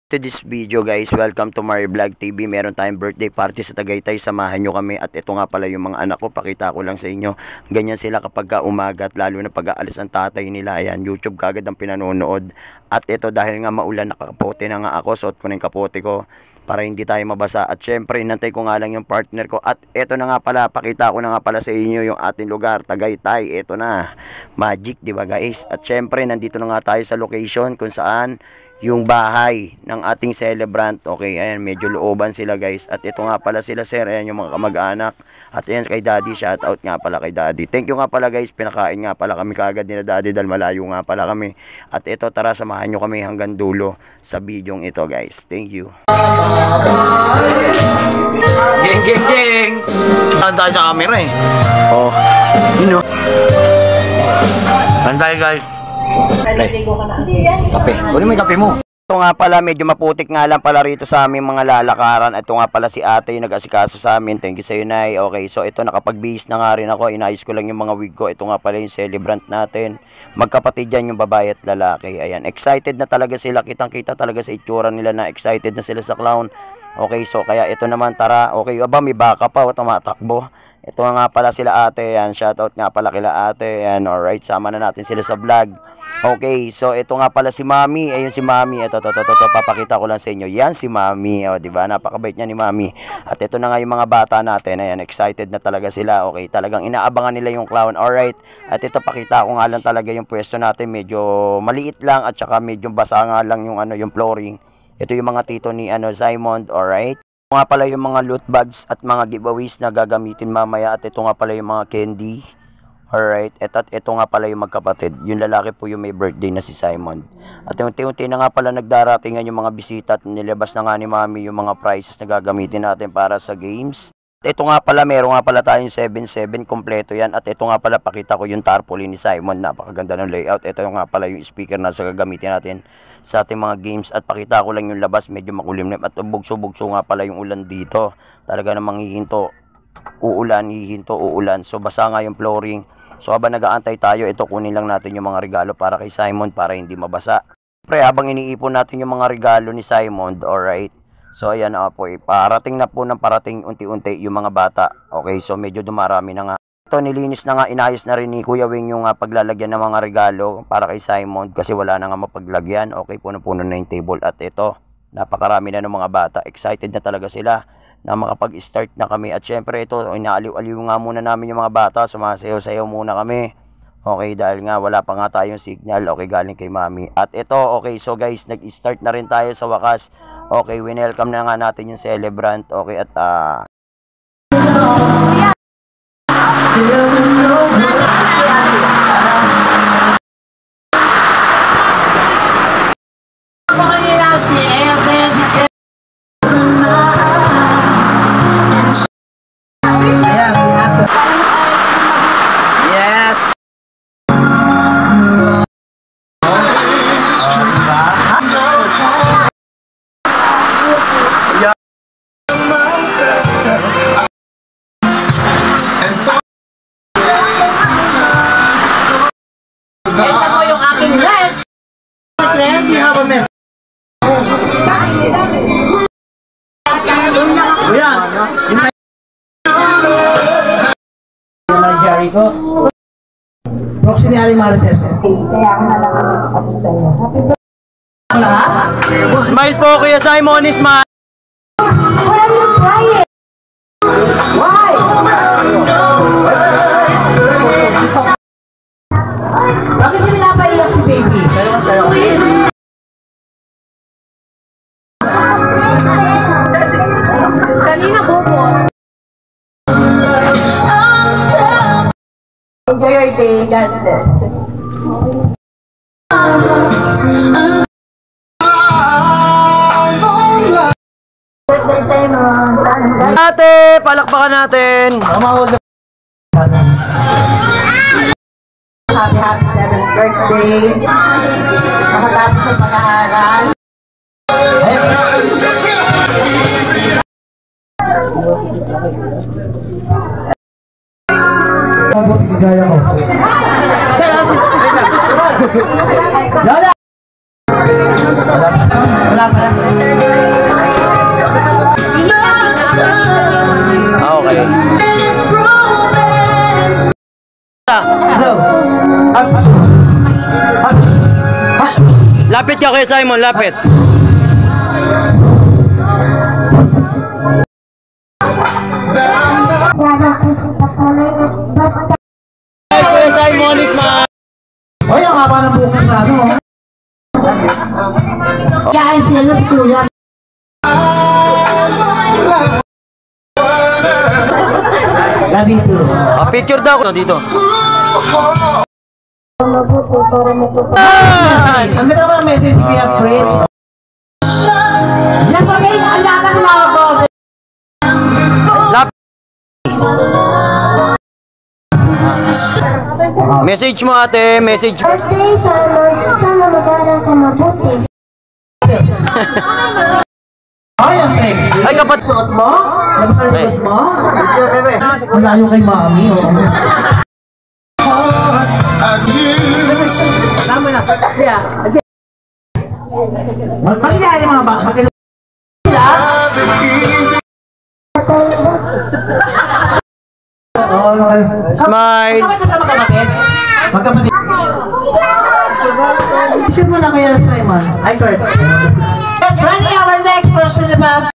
To this video guys, welcome to Mario Vlog TV. Meron tayong birthday party sa Tagaytay, samahan nyo kami. At ito nga pala yung mga anak ko, pakita ko lang sa inyo. Ganyan sila kapag umaga at lalo na pag aalis ang tatay nila. Ayan, YouTube kagad ang pinanonood. At ito dahil nga maulan, nakapote na nga ako, suot ko na yung kapote ko para hindi tayo mabasa. At syempre, inantay ko nga lang yung partner ko. At ito na nga pala, pakita ko na nga pala sa inyo yung ating lugar, Tagaytay. Ito na, magic, diba guys? At syempre, nandito na nga tayo sa location kung saan yung bahay ng ating celebrant. Okay, ayan, medyo looban sila guys. At ito nga pala sila sir, ayan yung mga kamag-anak. At ayan kay daddy, shout out nga pala kay daddy. Thank you nga pala guys, pinakain nga pala kami kaagad nila daddy dahil malayo nga pala kami. At ito, tara samahan nyo kami hanggang dulo sa bidyong ito guys. Thank you. Geng geng geng. Tanda sa camera eh. Oh, yun o. Tanda guys. Kape. Uli mo yung kape mo. Ito nga pala, medyo maputik nga lang pala rito sa aming mga lalakaran. Ito nga pala si ate yung nag-asikaso sa amin. Thank you sa iyo, Nay. Okay, so ito nakapag-bihis na nga rin ako. Inayos ko lang yung mga wig ko. Ito nga pala yung celebrant natin. Magkapatid yan yung babae at lalaki. Ayan, excited na talaga sila. Kitang-kita talaga sa itsura nila na excited na sila sa clown. Okay, so kaya ito naman, tara. Okay, aba may baka pa o tumatakbo. Ito nga pala sila ate. Ayan, shoutout nga pala kila ate. Ayan, alright, sama na natin sila sa vlog. Okay, so ito nga pala si Mami. Ayun si Mami. Ito, papakita ko lang sa inyo. Yan si Mami. O, diba? Napakabait niya ni Mami. At ito na nga yung mga bata natin. Ayan, excited na talaga sila. Okay, talagang inaabangan nila yung clown. Alright. At ito, pakita ko nga lang talaga yung pwesto natin. Medyo maliit lang at saka medyo basa nga lang yung, yung flooring. Ito yung mga tito ni Simon. Alright. Ito nga pala yung mga loot bags at mga giveaways na gagamitin mamaya. At ito nga pala yung mga candy. Alright, at ito nga pala yung magkapatid. Yung lalaki po yung may birthday na si Simon. At unti-unti na nga pala nagdaratingan yung mga bisita at nilabas na nga ni Mami yung mga prizes na gagamitin natin para sa games. At ito nga pala, meron nga pala tayong 7-7, kompleto yan. At ito nga pala, pakita ko yung tarpaulin ni Simon. Napakaganda ng layout. Ito nga pala yung speaker na sa gagamitin natin sa ating mga games. At pakita ko lang yung labas, medyo makulimlim. At bugso-bugso nga pala yung ulan dito. Talaga namang hihinto. Uulan, hihinto, uulan. So basa nga yung flooring. So habang nag-aantay tayo, ito kunin lang natin yung mga regalo para kay Simon para hindi mabasa. Pre, habang iniipon natin yung mga regalo ni Simon, alright. So ayan na po, parating na po ng parating unti-unti yung mga bata. Okay, so medyo dumarami na nga. Ito nilinis na nga, inayos na rin ni Kuya Wing yung paglalagyan ng mga regalo para kay Simon kasi wala na nga mapaglagyan. Okay, puno-puno na yung table. At ito, napakarami na ng mga bata. Excited na talaga sila na makapag-start na kami. At syempre ito, inaaliw-aliw nga muna namin yung mga bata. Sumasayaw-sayaw muna kami. Okay, dahil nga wala pa nga tayong signal. Okay, galing kay Mami. At ito, okay, so guys, nag-start na rin tayo sa wakas. Okay, winelcome na nga natin yung celebrant. Okay, at Jericho. Proxy ni Ali Marites. Kaya ako nalakapit sa inyo. Happy birthday. Lahat? smile po Kuya Simon, smile. Why are you crying? Why? Bakit yung napaiyak si baby? Kanina bobo. Enjoy your day. God bless. Birthday Simon. Ate, palakpakan natin. Happy 7th birthday. Nakatapos sa pag-aaral. Abot ligaya ko. Dala! Wala pa. Okay. Hello. Lapit ka kay Simon, lapit. Ay, Kuya Simon is ma... Hoy, ang haba ng bukas na ano. Kain sila si Kuya. Love you too. Picture daw ko dito. Ang ganda naman ang message si Kuya Fritz. Yes, okay. Ang yata ng mga bote. Message mo ate, message. Birthday, sana mag-aral ka mabuti. Ay, ang sexy. Ay, kapat. Suot mo? Labas ang likod mo? Ang layo kay mami, oh. Tama na. Kaya, masyari mga ba? Magkano sila? Smile. Kapag sa magkapatid? Magkapatid. Picture mo na kaya Simon. Hi, Kurt. Running our next person about...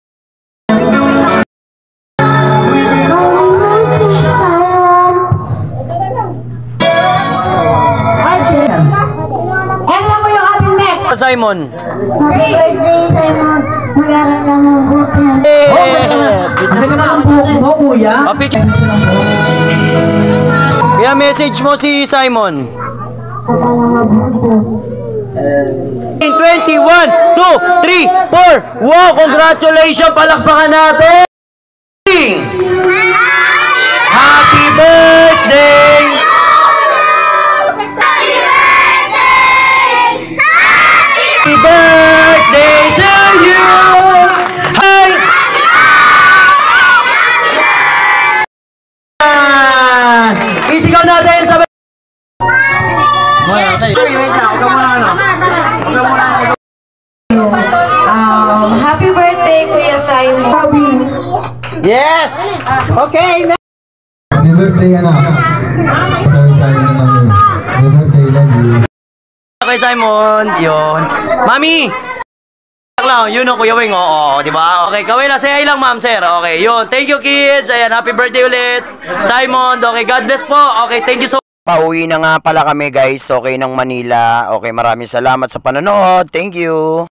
Hi, Jen. Alam mo yung ating next. Simon. Happy birthday, Simon. Mag-aral ka mabuti. Sabi ko na ang buhok mo, kuya. Picture. Kaya message mo si Simon. In 21, 2, 3, 4. Wow, congratulations. Palakpakan natin. Happy birthday. Happy birthday to you. Hi. Isigaw natin sa... Happy birthday, Kuya Simon. Yes! Okay, next. Happy birthday, anak. Sabi naman yun. Happy birthday, love you. Kay Simon, yun. Mami! Lang, yun o, Kuya Wing, oo, di ba? Okay, kawin na, say hi lang, ma'am, sir. Okay, yun. Thank you, kids. Ayan, happy birthday ulit. Simon, okay, God bless po. Okay, thank you so much. Pauwi na nga pala kami, guys. Okay, ng Manila. Okay, maraming salamat sa panonood. Thank you.